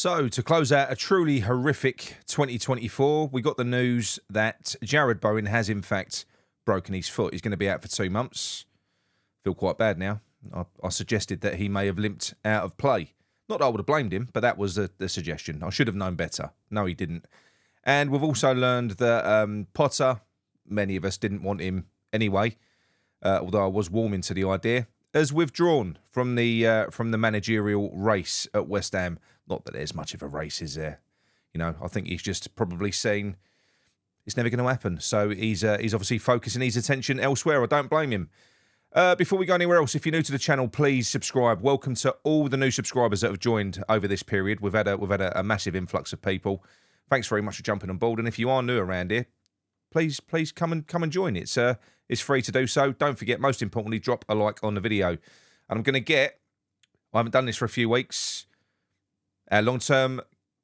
So, to close out a truly horrific 2024, we got the news that Jarrod Bowen has, in fact, broken his foot. He's going to be out for 2 months. Feel quite bad now. I suggested that he may have limped out of play. Not that I would have blamed him, but that was the suggestion. I should have known better. No, he didn't. And we've also learned that Potter, many of us didn't want him anyway, although I was warming to the idea, has withdrawn from the managerial race at West Ham. Not that there's much of a race, is there? You know, I think he's just probably saying it's never going to happen. So he's obviously focusing his attention elsewhere. I don't blame him. Before we go anywhere else, if you're new to the channel, please subscribe. Welcome to all the new subscribers that have joined over this period. We've had a massive influx of people. Thanks very much for jumping on board. And if you are new around here, please come and join. It's free to do so. Don't forget, most importantly, drop a like on the video. And I'm going to get, I haven't done this for a few weeks, our long-term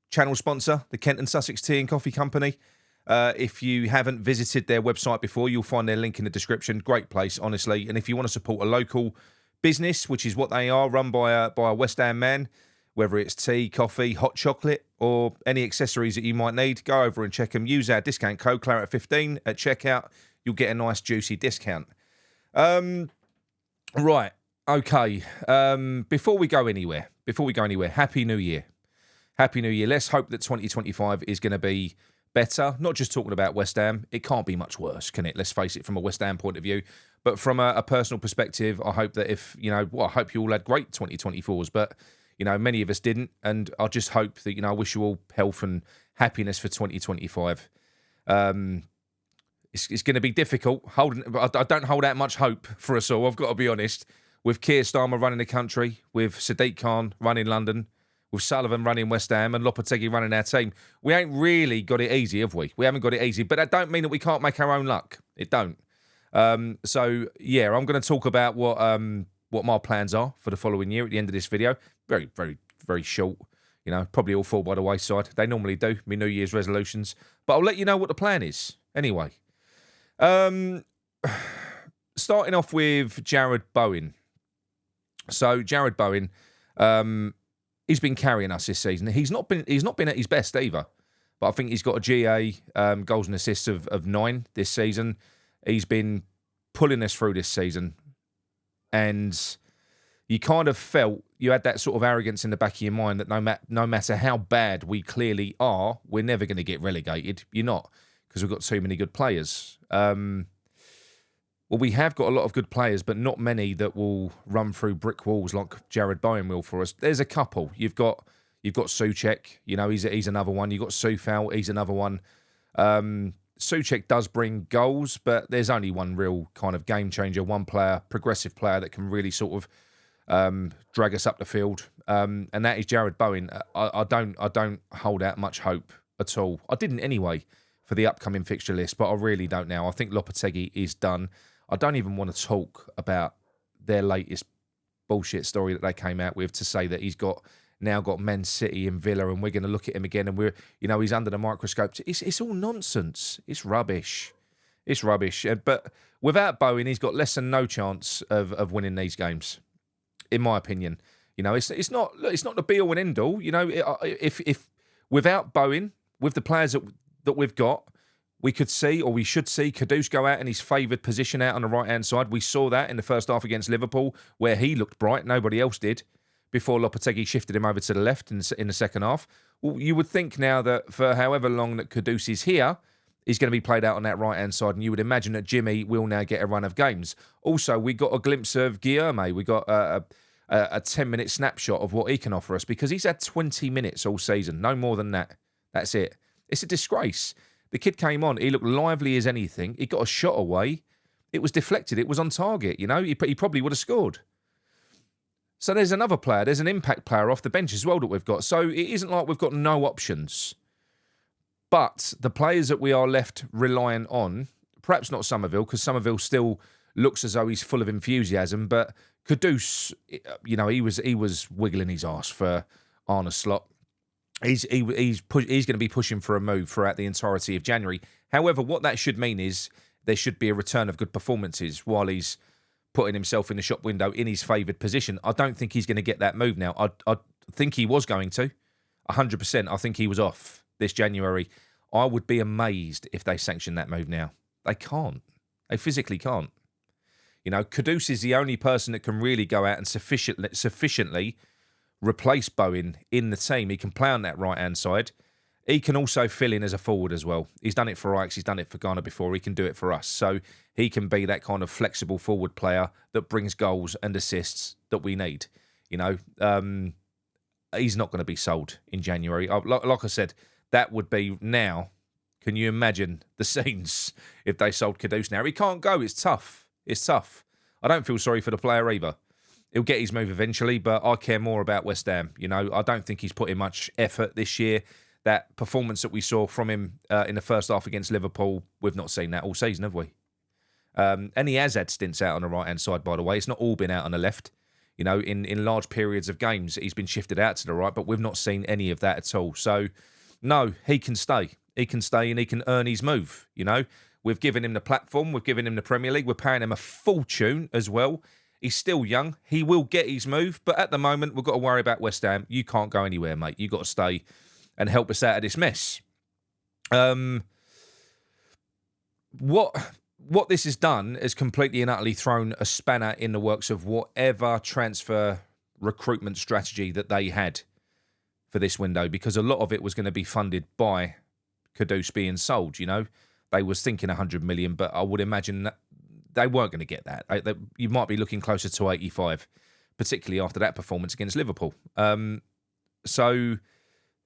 channel sponsor, the Kent and Sussex Tea and Coffee Company. If you haven't visited their website before, you'll find their link in the description. Great place, honestly. And if you want to support a local business, which is what they are, run by a West Ham man, whether it's tea, coffee, hot chocolate, or any accessories that you might need, go over and check them. Use our discount code Claret15 at checkout. You'll get a nice, juicy discount. Right, okay. Before we go anywhere, Happy New Year. Happy New Year. Let's hope that 2025 is going to be better. Not just talking about West Ham. It can't be much worse, can it? Let's face it, from a West Ham point of view. But from a personal perspective, I hope that I hope you all had great 2024s, but, many of us didn't. And I just hope that, I wish you all health and happiness for 2025. It's going to be difficult. I don't hold out much hope for us all, I've got to be honest. With Keir Starmer running the country, with Sadiq Khan running London, with Sullivan running West Ham and Lopetegui running our team, we ain't really got it easy, have we? We haven't got it easy, but that don't mean that we can't make our own luck. It don't. So, yeah, I'm going to talk about what my plans are for the following year at the end of this video. Very, very, very short. Probably all fall by the wayside. They normally do, my New Year's resolutions. But I'll let you know what the plan is. Anyway. Starting off with Jarrod Bowen. So, Jarrod Bowen, he's been carrying us this season. He's not been at his best either. But I think he's got a GA, goals and assists of 9 this season. He's been pulling us through this season. And you kind of felt, you had that sort of arrogance in the back of your mind that no matter how bad we clearly are, we're never going to get relegated. You're not, because we've got too many good players. Well, we have got a lot of good players, but not many that will run through brick walls like Jarrod Bowen will for us. There's a couple. You've got Souček. He's another one. You've got Soufal. He's another one. Souček does bring goals, but there's only one real kind of game changer, one player, progressive player that can really sort of drag us up the field, and that is Jarrod Bowen. I don't hold out much hope at all. I didn't anyway for the upcoming fixture list, but I really don't now. I think Lopetegui is done. I don't even want to talk about their latest bullshit story that they came out with to say that he's now got Man City and Villa, and we're going to look at him again, and he's under the microscope. It's all nonsense. It's rubbish. It's rubbish. But without Bowen, he's got less than no chance of winning these games, in my opinion. It's not the be all and end all. If without Bowen, with the players that we've got, we should see Kudus go out in his favoured position out on the right-hand side. We saw that in the first half against Liverpool, where he looked bright. Nobody else did, before Lopetegui shifted him over to the left in the second half. Well, you would think now that for however long that Kudus is here, he's going to be played out on that right-hand side, and you would imagine that Jimmy will now get a run of games. Also, we got a glimpse of Guilherme. We got a 10-minute snapshot of what he can offer us, because he's had 20 minutes all season, no more than that. That's it. It's a disgrace. The kid came on. He looked lively as anything. He got a shot away. It was deflected. It was on target. He probably would have scored. So there's another player. There's an impact player off the bench as well that we've got. So it isn't like we've got no options. But the players that we are left relying on, perhaps not Somerville, because Somerville still looks as though he's full of enthusiasm. But Kudus, he was wiggling his arse for Arne Slot. He's going to be pushing for a move throughout the entirety of January. However, what that should mean is there should be a return of good performances while he's putting himself in the shop window in his favoured position. I don't think he's going to get that move now. I think he was going to. 100%. I think he was off this January. I would be amazed if they sanction that move now. They can't. They physically can't. You know, Kudus is the only person that can really go out and sufficiently replace Bowen in the team. He can play on that right-hand side. He can also fill in as a forward as well. He's done it for Ajax. He's done it for Ghana before. He can do it for us. So he can be that kind of flexible forward player that brings goals and assists that we need. You know, he's not going to be sold in January. Like I said, that would be now. Can you imagine the scenes if they sold Kudus now? He can't go. It's tough. It's tough. I don't feel sorry for the player either. He'll get his move eventually, but I care more about West Ham. You know, I don't think he's put in much effort this year. That performance that we saw from him in the first half against Liverpool, we've not seen that all season, have we? And he has had stints out on the right-hand side, by the way. It's not all been out on the left. You know, in large periods of games, he's been shifted out to the right, but we've not seen any of that at all. So, no, he can stay. He can stay and he can earn his move, you know. We've given him the platform. We've given him the Premier League. We're paying him a fortune as well. He's still young. He will get his move. But at the moment, we've got to worry about West Ham. You can't go anywhere, mate. You've got to stay and help us out of this mess. What this has done is completely and utterly thrown a spanner in the works of whatever transfer recruitment strategy that they had for this window, because a lot of it was going to be funded by Kudus being sold, you know. They was thinking 100 million, but I would imagine that they weren't going to get that. You might be looking closer to 85, particularly after that performance against Liverpool. So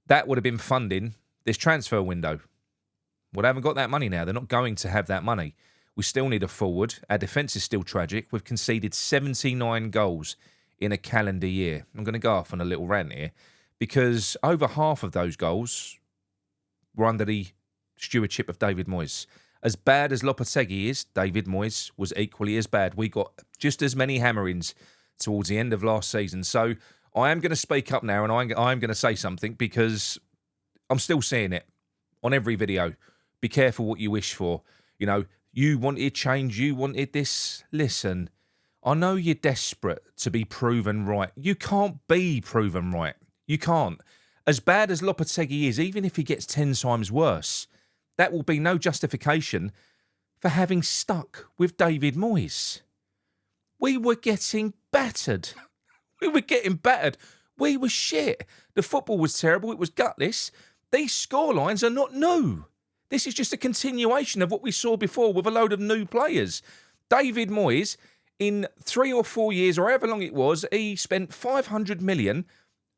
that would have been funding this transfer window. Well, they haven't got that money now. They're not going to have that money. We still need a forward. Our defence is still tragic. We've conceded 79 goals in a calendar year. I'm going to go off on a little rant here, because over half of those goals were under the stewardship of David Moyes. As bad as Lopetegui is, David Moyes was equally as bad. We got just as many hammerings towards the end of last season. So I am going to speak up now, and I'm going to say something, because I'm still seeing it on every video. Be careful what you wish for. You know, you wanted change, you wanted this. Listen, I know you're desperate to be proven right. You can't be proven right. You can't. As bad as Lopetegui is, even if he gets 10 times worse, that will be no justification for having stuck with David Moyes. We were getting battered. We were getting battered. We were shit. The football was terrible. It was gutless. These scorelines are not new. This is just a continuation of what we saw before with a load of new players. David Moyes, in 3 or 4 years, or however long it was, he spent 500 million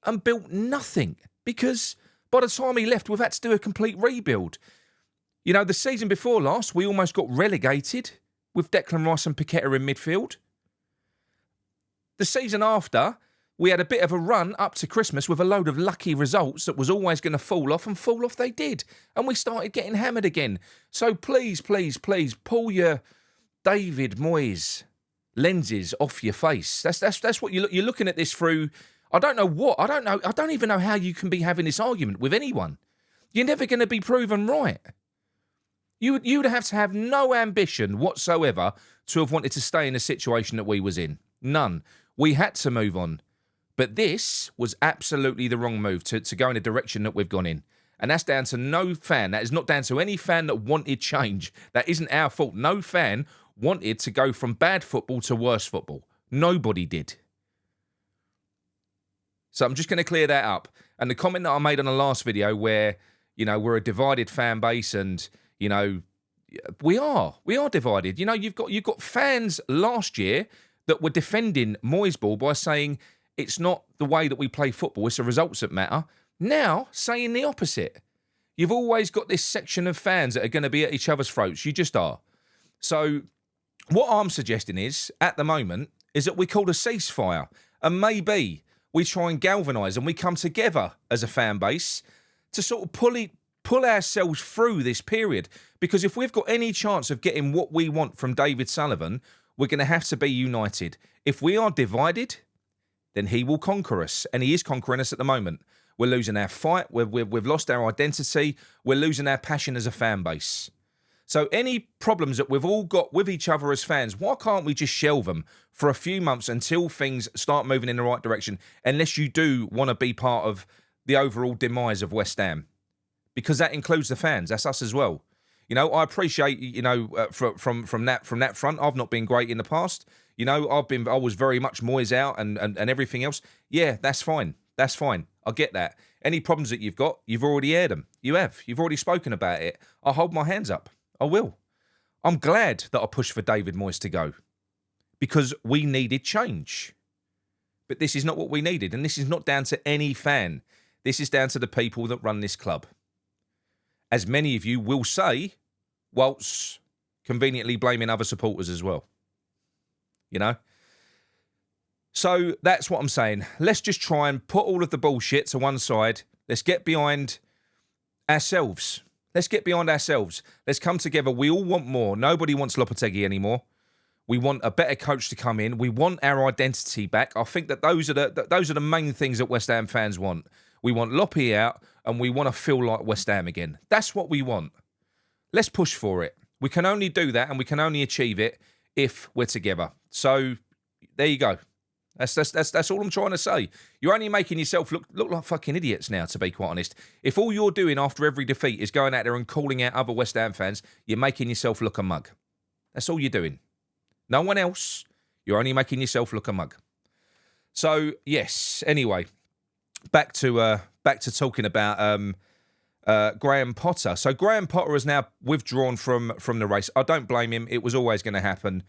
and built nothing, because by the time he left, we've had to do a complete rebuild. You know, the season before last, we almost got relegated with Declan Rice and Paqueta in midfield. The season after, we had a bit of a run up to Christmas with a load of lucky results that was always going to fall off, and fall off they did. And we started getting hammered again. So please, please, please, pull your David Moyes lenses off your face. That's what you're looking at this through. I don't know what. I don't even know how you can be having this argument with anyone. You're never going to be proven right. You'd have to have no ambition whatsoever to have wanted to stay in the situation that we was in. None. We had to move on. But this was absolutely the wrong move to go in the direction that we've gone in. And that's down to no fan. That is not down to any fan that wanted change. That isn't our fault. No fan wanted to go from bad football to worse football. Nobody did. So I'm just going to clear that up. And the comment that I made on the last video where, you know, we're a divided fan base, and, you know, we are divided. You know, you've got fans last year that were defending Moyes ball by saying it's not the way that we play football, it's the results that matter. Now, saying the opposite. You've always got this section of fans that are going to be at each other's throats. You just are. So what I'm suggesting is, at the moment, is that we call a ceasefire. And maybe we try and galvanise and we come together as a fan base to sort of pull ourselves through this period. Because if we've got any chance of getting what we want from David Sullivan, we're going to have to be united. If we are divided, then he will conquer us. And he is conquering us at the moment. We're losing our fight. We've lost our identity. We're losing our passion as a fan base. So any problems that we've all got with each other as fans, why can't we just shelve them for a few months until things start moving in the right direction? Unless you do want to be part of the overall demise of West Ham, because that includes the fans. That's us as well. You know, I appreciate, you know, from that front. I've not been great in the past. You know, I was very much Moyes out and everything else. Yeah, that's fine. That's fine. I get that. Any problems that you've got, you've already aired them. You have. You've already spoken about it. I'll hold my hands up. I will. I'm glad that I pushed for David Moyes to go, because we needed change. But this is not what we needed, and this is not down to any fan. This is down to the people that run this club. As many of you will say, whilst conveniently blaming other supporters as well. You know? So that's what I'm saying. Let's just try and put all of the bullshit to one side. Let's get behind ourselves. Let's get behind ourselves. Let's come together. We all want more. Nobody wants Lopetegui anymore. We want a better coach to come in. We want our identity back. I think that those are the main things that West Ham fans want. We want Loppy out, and we want to feel like West Ham again. That's what we want. Let's push for it. We can only do that, and we can only achieve it if we're together. So there you go. That's all I'm trying to say. You're only making yourself look like fucking idiots now, to be quite honest. If all you're doing after every defeat is going out there and calling out other West Ham fans, you're making yourself look a mug. That's all you're doing. No one else. You're only making yourself look a mug. So yes. Anyway. Back to talking about Graham Potter. So Graham Potter has now withdrawn from the race. I don't blame him. It was always going to happen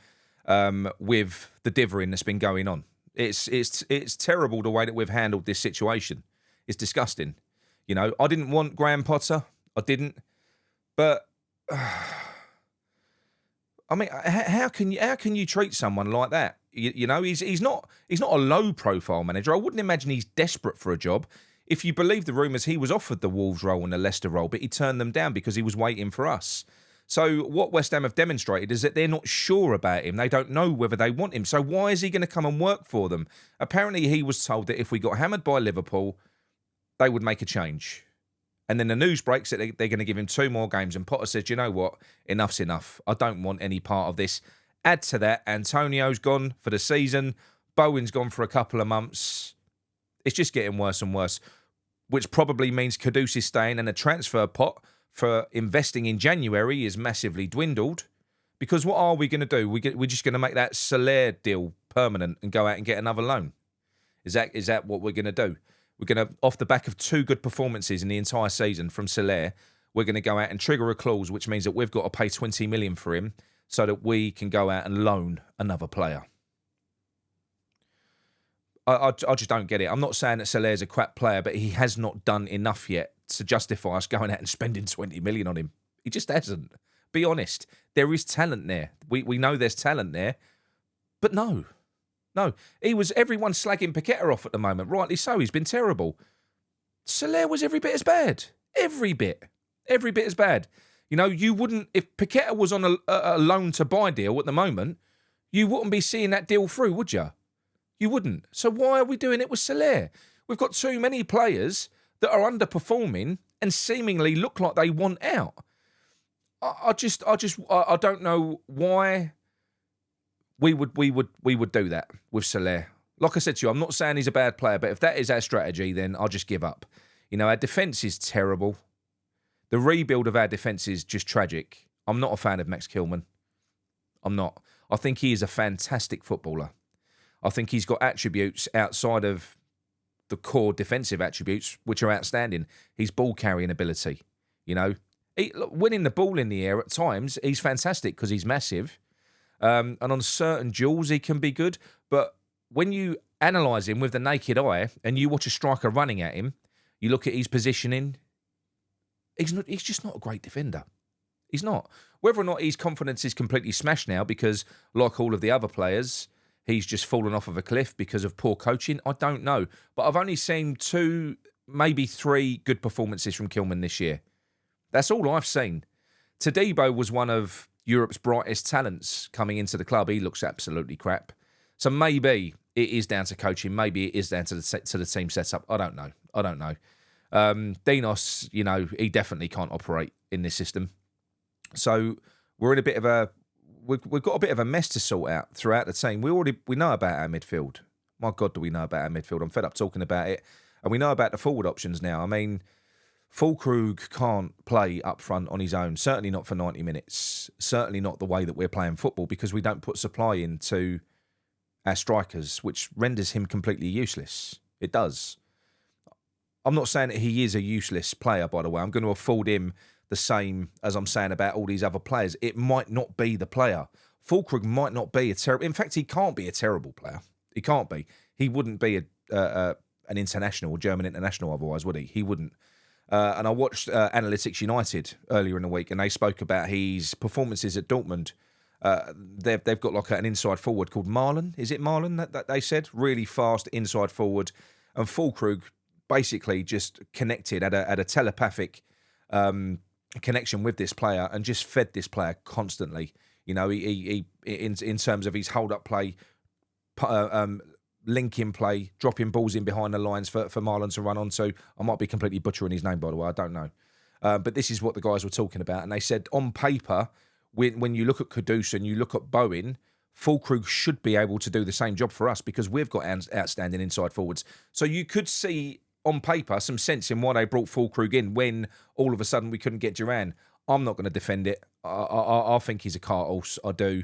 with the dithering that's been going on. It's terrible the way that we've handled this situation. It's disgusting. You know, I didn't want Graham Potter. I didn't. But I mean, how can you treat someone like that? You know, he's not a low profile manager. I wouldn't imagine he's desperate for a job. If you believe the rumours, he was offered the Wolves role and the Leicester role, but he turned them down because he was waiting for us. So what West Ham have demonstrated is that they're not sure about him. They don't know whether they want him. So why is he going to come and work for them? Apparently he was told that if we got hammered by Liverpool, they would make a change. And then the news breaks that they're going to give him 2 more games. And Potter said, you know what? Enough's enough. I don't want any part of this. Add to that, Antonio's gone for the season. Bowen's gone for a couple of months. It's just getting worse and worse, which probably means Kudus is staying, and the transfer pot for investing in January is massively dwindled. Because what are we going to do? We're just going to make that Soler deal permanent and go out and get another loan. Is that what we're going to do? We're going to, off the back of 2 good performances in the entire season from Soler, we're going to go out and trigger a clause, which means that we've got to pay 20 million for him so that we can go out and loan another player. I just don't get it. I'm not saying that Soler's a crap player, but he has not done enough yet to justify us going out and spending 20 million on him. He just hasn't. Be honest. There is talent there. We know there's talent there. But no. Everyone slagging Paqueta off at the moment. Rightly so. He's been terrible. Soler was every bit as bad. Every bit as bad. You know, you wouldn't, if Paqueta was on a loan to buy deal at the moment, you wouldn't be seeing that deal through, would you? You wouldn't. So why are we doing it with Soler? We've got too many players that are underperforming and seemingly look like they want out. I don't know why we would do that with Soler. Like I said to you, I'm not saying he's a bad player, but if that is our strategy, then I'll just give up. You know, our defence is terrible. The rebuild of our defence is just tragic. I'm not a fan of Max Kilman. I'm not. I think he is a fantastic footballer. I think he's got attributes outside of the core defensive attributes, which are outstanding. His ball carrying ability, you know. Winning the ball in the air at times, he's fantastic because he's massive. And on certain duels, he can be good. But when you analyse him with the naked eye and you watch a striker running at him, you look at his positioning, he's just not a great defender. He's not. Whether or not his confidence is completely smashed now because, like all of the other players, he's just fallen off of a cliff because of poor coaching, I don't know. But I've only seen 2, maybe 3 good performances from Kilman this year. That's all I've seen. Tadibo was one of Europe's brightest talents coming into the club. He looks absolutely crap. So maybe it is down to coaching. Maybe it is down to the team setup. I don't know. Dinos, you know, he definitely can't operate in this system. So we're in a bit of a... We've got a bit of a mess to sort out throughout the team. We know about our midfield. My God, do we know about our midfield? I'm fed up talking about it. And we know about the forward options now. I mean, Fulkrug can't play up front on his own, certainly not for 90 minutes, certainly not the way that we're playing football, because we don't put supply into our strikers, which renders him completely useless. It does. I'm not saying that he is a useless player, by the way. I'm going to afford him the same as I'm saying about all these other players. It might not be the player. Fulkrug might not be a terrible... In fact, he can't be a terrible player. He can't be. He wouldn't be an international, a German international otherwise, would he? He wouldn't. And I watched Analytics United earlier in the week, and they spoke about his performances at Dortmund. They've got like an inside forward called Marlon. Is it Marlon that they said? Really fast inside forward. And Fulkrug basically just connected at a telepathic connection with this player and just fed this player constantly. You know, he in terms of his hold-up play, linking play, dropping balls in behind the lines for Marlon to run onto. I might be completely butchering his name, by the way. I don't know. But this is what the guys were talking about. And they said, on paper, when you look at Kudus and you look at Bowen, Fulkrug should be able to do the same job for us because we've got outstanding inside forwards. So you could see, on paper, some sense in why they brought Fulkrug in when all of a sudden we couldn't get Duran. I'm not going to defend it. I think he's a cart horse. I do.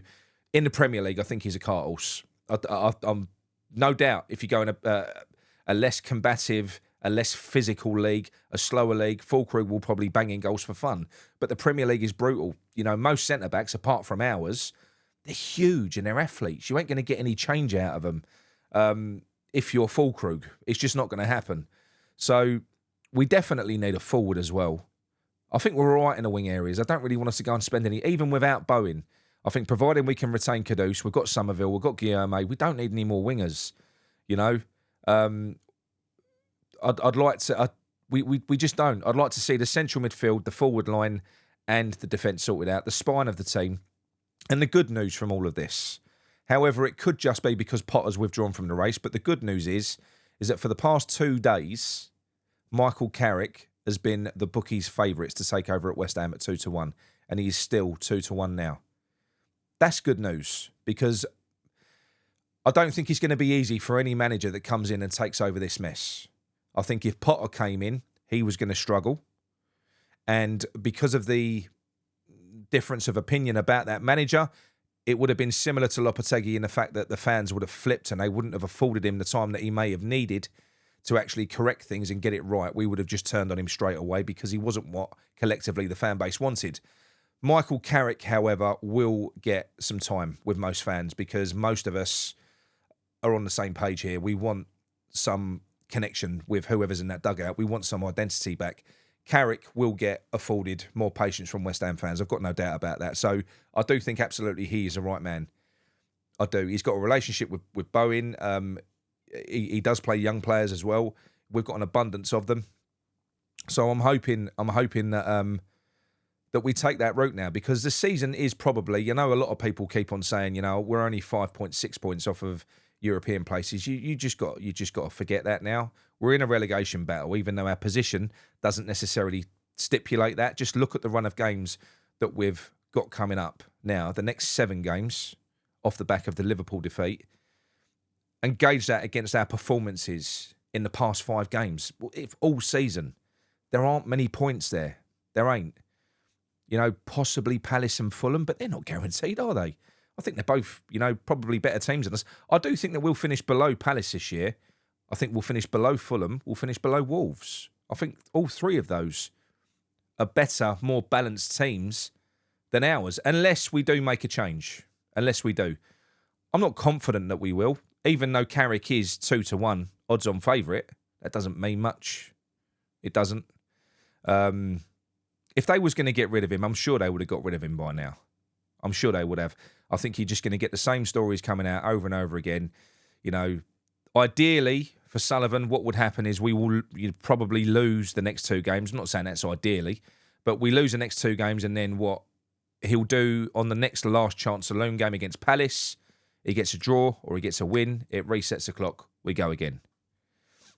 In the Premier League, I think he's a cart horse. I'm no doubt if you go in a less combative, a less physical league, a slower league, Fulkrug will probably bang in goals for fun. But the Premier League is brutal. You know, most centre-backs, apart from ours, they're huge and they're athletes. You ain't going to get any change out of them if you're Fulkrug. It's just not going to happen. So we definitely need a forward as well. I think we're all right in the wing areas. I don't really want us to go and spend any, even without Bowen. I think providing we can retain Kudus, we've got Somerville, we've got Guillaume, we don't need any more wingers. You know, I'd like to. We just don't. I'd like to see the central midfield, the forward line, and the defence sorted out, the spine of the team. And the good news from all of this, however, it could just be because Potter's withdrawn from the race. But the good news is that for the past 2 days, Michael Carrick has been the bookies' favourites to take over at West Ham at 2-1, and he is still 2-1 now. That's good news because I don't think it's going to be easy for any manager that comes in and takes over this mess. I think if Potter came in, he was going to struggle. And because of the difference of opinion about that manager, it would have been similar to Lopetegui in the fact that the fans would have flipped and they wouldn't have afforded him the time that he may have needed to actually correct things and get it right. We would have just turned on him straight away because he wasn't what collectively the fan base wanted. Michael Carrick, however, will get some time with most fans because most of us are on the same page here. We want some connection with whoever's in that dugout. We want some identity back. Carrick will get afforded more patience from West Ham fans. I've got no doubt about that. So I do think absolutely he is the right man. I do. He's got a relationship with Bowen. He does play young players as well. We've got an abundance of them. So I'm hoping that that we take that route now because the season is probably, you know, a lot of people keep on saying, you know, we're only 5.6 points off of European places. You just got to forget that now. We're in a relegation battle, even though our position doesn't necessarily stipulate that. Just look at the run of games that we've got coming up now. The next 7 games off the back of the Liverpool defeat, and gauge that against our performances in the past 5 games. If all season, there aren't many points there. There ain't. You know, possibly Palace and Fulham, but they're not guaranteed, are they? I think they're both, you know, probably better teams than us. I do think that we'll finish below Palace this year. I think we'll finish below Fulham. We'll finish below Wolves. I think all 3 of those are better, more balanced teams than ours, unless we do make a change. Unless we do. I'm not confident that we will. Even though Carrick is 2-1 odds-on favourite, that doesn't mean much. It doesn't. If they was going to get rid of him, I'm sure they would have got rid of him by now. I'm sure they would have. I think you're just going to get the same stories coming out over and over again. You know, ideally for Sullivan, what would happen is you'd probably lose the next 2 games. I'm not saying that's ideally, but we lose the next 2 games, and then what he'll do on the next last chance saloon game against Palace, he gets a draw or he gets a win, it resets the clock, we go again.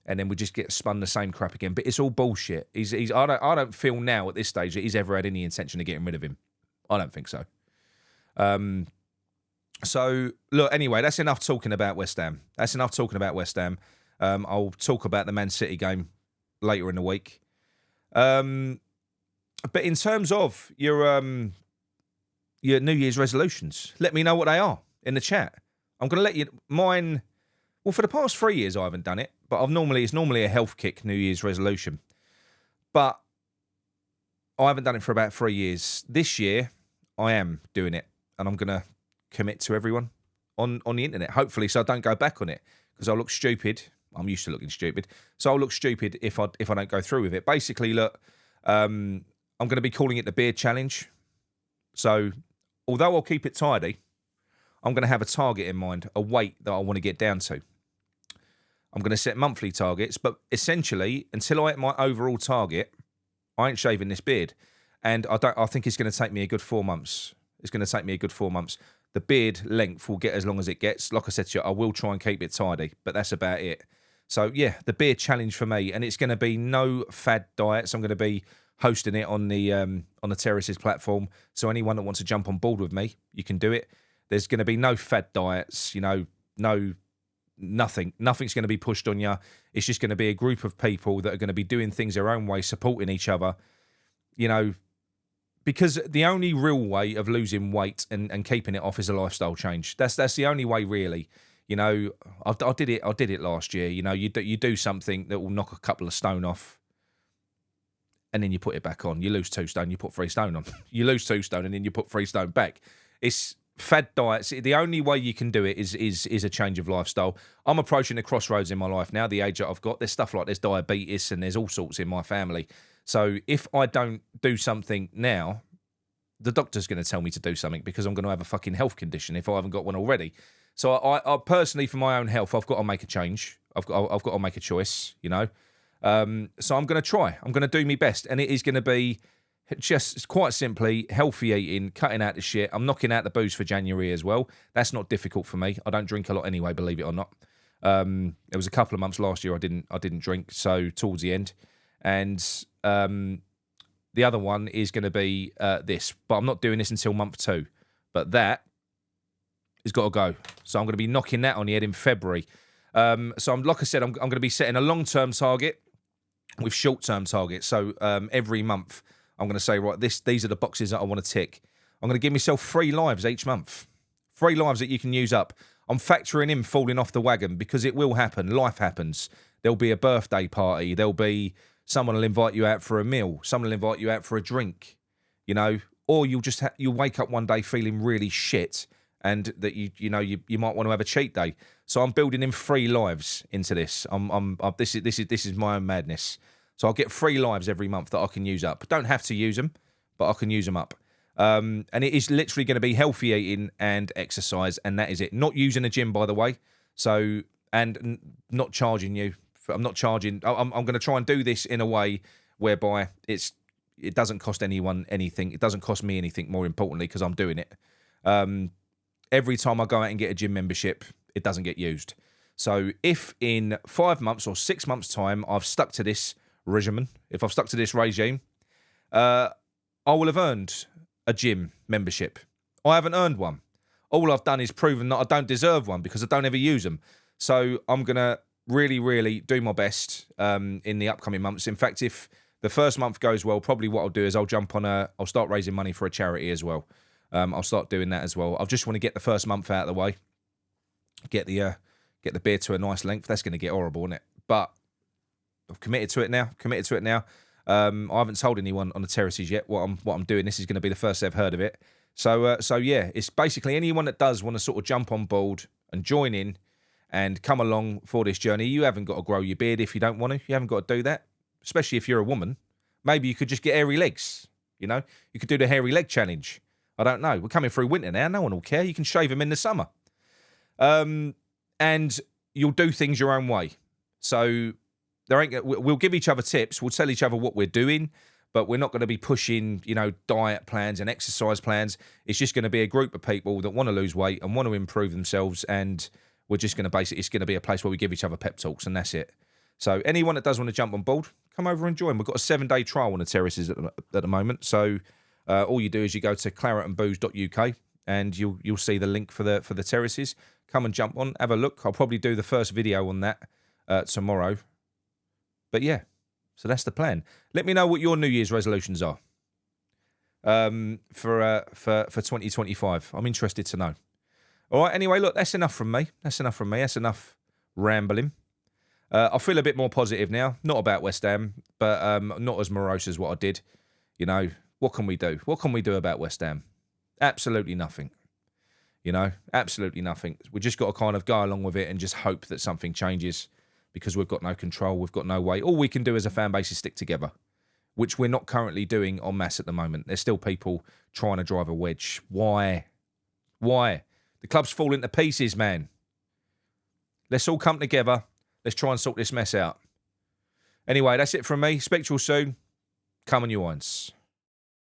And then we just get spun the same crap again. But it's all bullshit. I don't feel now at this stage that he's ever had any intention of getting rid of him. I don't think so. So, look, anyway, that's enough talking about West Ham. I'll talk about the Man City game later in the week. But in terms of your New Year's resolutions, let me know what they are in the chat. I'm going to let you... Mine... Well, for the past 3 years, I haven't done it. But it's normally a health kick New Year's resolution. But I haven't done it for about 3 years. This year, I am doing it. And I'm going to commit to everyone on the internet, hopefully, so I don't go back on it. Because I'll look stupid. I'm used to looking stupid. So I'll look stupid if I don't go through with it. Basically, look, I'm going to be calling it the beard challenge. So although I'll keep it tidy, I'm going to have a target in mind, a weight that I want to get down to. I'm going to set monthly targets, but essentially, until I hit my overall target, I ain't shaving this beard. And I think it's going to take me a good 4 months. It's going to take me a good 4 months. The beard length will get as long as it gets. Like I said to you, I will try and keep it tidy, but that's about it. So, yeah, the beard challenge for me. And it's going to be no fad diets. I'm going to be hosting it on the Terraces platform. So anyone that wants to jump on board with me, you can do it. There's going to be no fad diets, nothing. Nothing's going to be pushed on you. It's just going to be a group of people that are going to be doing things their own way, supporting each other, because the only real way of losing weight and keeping it off is a lifestyle change. That's the only way, really. I did it last year. You do something that will knock a couple of stone off, and then you put it back on. You lose 2 stone, you put 3 stone on. You lose 2 stone, and then you put 3 stone back. It's fad diets. The only way you can do it is a change of lifestyle. I'm approaching the crossroads in my life now, the age that I've got. There's stuff like there's diabetes and there's all sorts in my family. So if I don't do something now, the doctor's going to tell me to do something because I'm going to have a fucking health condition if I haven't got one already. So I personally, for my own health, I've got to make a change. I've got to make a choice, So I'm going to try. I'm going to do my best. And it is going to be just quite simply healthy eating, cutting out the shit. I'm knocking out the booze for January as well. That's not difficult for me. I don't drink a lot anyway, believe it or not. There was a couple of months last year I didn't drink, so towards the end. And the other one is going to be this, but I'm not doing this until month 2. But that has got to go. So I'm going to be knocking that on the head in February. So like I said, I'm going to be setting a long-term target with short-term targets. So every month, I'm going to say, right, these are the boxes that I want to tick. I'm going to give myself 3 lives each month. 3 lives that you can use up. I'm factoring in falling off the wagon because it will happen. Life happens. There'll be a birthday party. There'll be someone will invite you out for a meal. Someone will invite you out for a drink, or you'll just you'll wake up one day feeling really shit and that you might want to have a cheat day. So I'm building in 3 lives into this. This is my own madness. So I'll get 3 lives every month that I can use up. Don't have to use them, but I can use them up. And it is literally going to be healthy eating and exercise, and that is it. Not using a gym, by the way. So, and not charging you. I'm not charging. I'm going to try and do this in a way whereby it doesn't cost anyone anything. It doesn't cost me anything, more importantly, because I'm doing it. Every time I go out and get a gym membership, it doesn't get used. So if in 5 months or 6 months' time I've stuck to this regime, if I've stuck to this regime, I will have earned a gym membership. I haven't earned one. All I've done is proven that I don't deserve one because I don't ever use them. So I'm going to really, really do my best in the upcoming months. In fact, if the first month goes well, probably what I'll do is I'll start raising money for a charity as well. I'll start doing that as well. I just want to get the first month out of the way. Get the beer to a nice length. That's going to get horrible, isn't it? But I've committed to it now. I haven't told anyone on the Terraces yet what I'm doing. This is going to be the first they've heard of it. So yeah, it's basically anyone that does want to sort of jump on board and join in and come along for this journey. You haven't got to grow your beard if you don't want to. You haven't got to do that, especially if you're a woman. Maybe you could just get hairy legs. You could do the hairy leg challenge. I don't know. We're coming through winter now. No one will care. You can shave them in the summer. And you'll do things your own way. So we'll give each other tips. We'll tell each other what we're doing, but we're not going to be pushing, diet plans and exercise plans. It's just going to be a group of people that want to lose weight and want to improve themselves. And we're just going to it's going to be a place where we give each other pep talks, and that's it. So anyone that does want to jump on board, come over and join. We've got a 7-day trial on the Terraces at the moment. So all you do is you go to claretandbooze.uk and you'll see the link for the Terraces. Come and jump on, have a look. I'll probably do the first video on that tomorrow. But yeah, so that's the plan. Let me know what your New Year's resolutions are for 2025. I'm interested to know. All right. Anyway, look, that's enough from me. That's enough rambling. I feel a bit more positive now. Not about West Ham, but not as morose as what I did. You know, what can we do? What can we do about West Ham? Absolutely nothing. You know, absolutely nothing. We just got to kind of go along with it and just hope that something changes, because we've got no control. We've got no way. All we can do as a fan base is stick together, which we're not currently doing en masse at the moment. There's still people trying to drive a wedge. Why? The club's falling to pieces, man. Let's all come together. Let's try and sort this mess out. Anyway, that's it from me. Speak to you all soon. Come on, you irons.